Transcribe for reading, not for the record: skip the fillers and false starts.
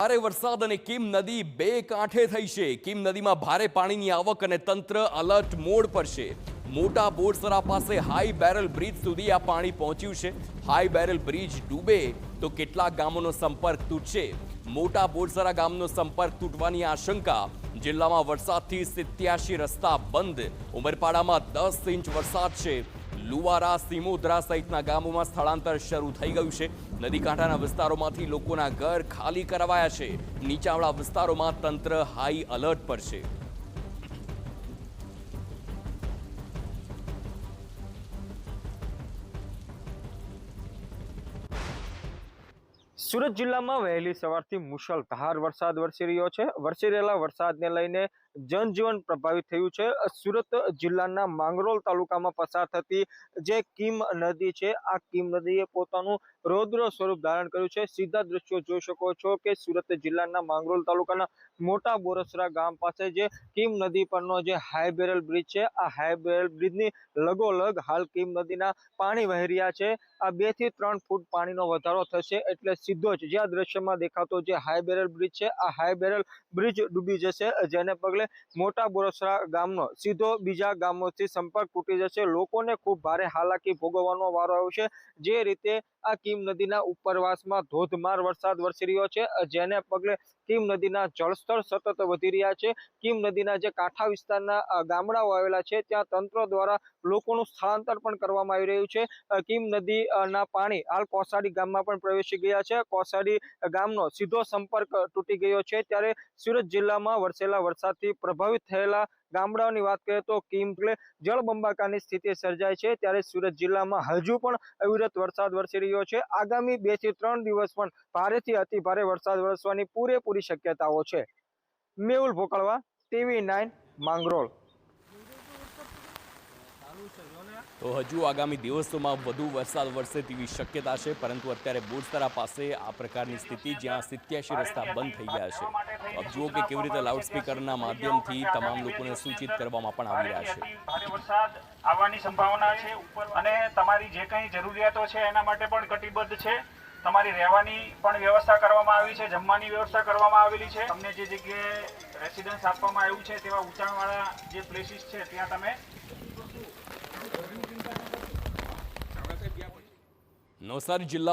ભારે વરસાદ અને કીમ નદી બે કાંઠે થઈ છે। કીમ નદીમાં ભારે પાણીની આવક અને તંત્ર અલર્ટ મોડ પર છે। મોટા બોરસરા પાસે હાઈ બેરલ બ્રિજ સુધી આ પાણી પહોંચ્યું છે। હાઈ બેરલ બ્રિજ ડૂબે તો કેટલાક ગામોનો સંપર્ક તૂટશે। મોટા બોરસરા ગામનો સંપર્ક તૂટવાની આશંકા। જિલ્લામાં વરસાદથી 87 રસ્તા બંધ। ઉમરપાડામાં 10 ઇંચ વરસાદ છે। લુવારા સિમોદરા સહિતના ગામોમાં સ્થળાંતર શરૂ થઈ ગયું છે। નદી કાંઠાના વિસ્તારોમાંથી લોકોના ઘર ખાલી કરાવાયા છે। નીચાણવાળા વિસ્તારોમાં તંત્ર હાઈ અલર્ટ પર છે। સુરત જિલ્લામાં વહેલી સવારથી મુશળધાર વરસાદ વરસી રહ્યો છે। વરસી રહેલા વરસાદને લઈને જનજીવન પ્રભાવિત થયું છે। સુરત જિલ્લાના માંગરોળ તાલુકામાં પસાર થતી જે કીમ નદી છે, આ કીમ નદીએ પોતાનું રૌદ્ર સ્વરૂપ ધારણ કર્યું છે। સીધા દ્રશ્યો જોઈ શકો છો કે સુરત જિલ્લાના માંગરોળ તાલુકાના મોટા બોરસરા ગામ પાસે જે કીમ નદી પરનો જે હાઈ બેરલ બ્રિજ છે, આ હાઈ બેરલ બ્રિજની લગોલગ હાલ કીમ નદીના પાણી વહી રહ્યા છે। આ 2 થી 3 ફૂટ પાણીનો વધારો થશે એટલે સીધો જ જે આ દ્રશ્યમાં દેખાતો જે હાઈ બેરલ બ્રિજ છે, આ હાઈ બેરલ બ્રિજ ડૂબી જશે, જેને પગલે મોટા બોરસરા ગામનો સીધો બીજા ગામોથી સંપર્ક તૂટી જશે। લોકોને ખૂબ ભારે હાલાકી ભોગવવાનો વારો આવશે। જે રીતે આ કીમ નદીના ઉપરવાસમાં ધોધમાર વરસાદ વરસી રહ્યો છે, જેને પગલે કીમ નદીના જળસ્તર સતત વધી રહ્યા છે। કીમ નદીના જે કાંઠા વિસ્તારના ગામડાઓ આવેલા છે, ત્યાં તંત્ર દ્વારા લોકોનું સ્થળાંતર પણ કરવામાં આવી રહ્યું છે। કીમ નદીના પાણી હાલ કોસાડી ગામમાં પણ પ્રવેશી ગયા છે। કોસાડી ગામનો સીધો સંપર્ક તૂટી ગયો છે। ત્યારે સુરત જિલ્લામાં વરસેલા વરસાદથી પ્રભાવિત થયેલા ગામડાઓની વાત કરીએ તો કીમ જળબંબાકારની સ્થિતિ સર્જાય છે। ત્યારે સુરત જિલ્લામાં હજુ પણ અવિરત વરસાદ વરસી રહ્યો છે। આગામી 2 થી 3 દિવસ પણ ભારેથી અતિ ભારે વરસાદ વરસવાની પૂરેપૂરી શક્યતાઓ છે। મેહુલ ભોકળવા, TV9 માંગરોળ। તો હજુ આગામી દિવસોમાં વધુ વરસાદ વરસે તેવી શક્યતા છે, પરંતુ અત્યારે બોરસરા પાસે આ પ્રકારની સ્થિતિ જ્યાં 87 રસ્તા બંધ થઈ ગયા છે। अब જુઓ કે કેવી રીતે લાઉડસ્પીકરના માધ્યમથી તમામ લોકોને સૂચિત કરવામાં પણ આવી રહ્યા છે। ભારે વરસાદ આવવાની સંભાવના છે અને તમારી જે કંઈ જરૂરિયાતો છે એના માટે પણ કટિબદ્ધ છે। તમારી રહેવાની પણ વ્યવસ્થા કરવામાં આવી છે, જમવાની વ્યવસ્થા કરવામાં આવેલી છે। તમને જે જગ્યાએ રેસિડન્સ આપવામાં આવ્યું છે તેવા ઊંચાણવાળા જે પ્લેસીસ છે ત્યાં તમે નવસારી જિલ્લા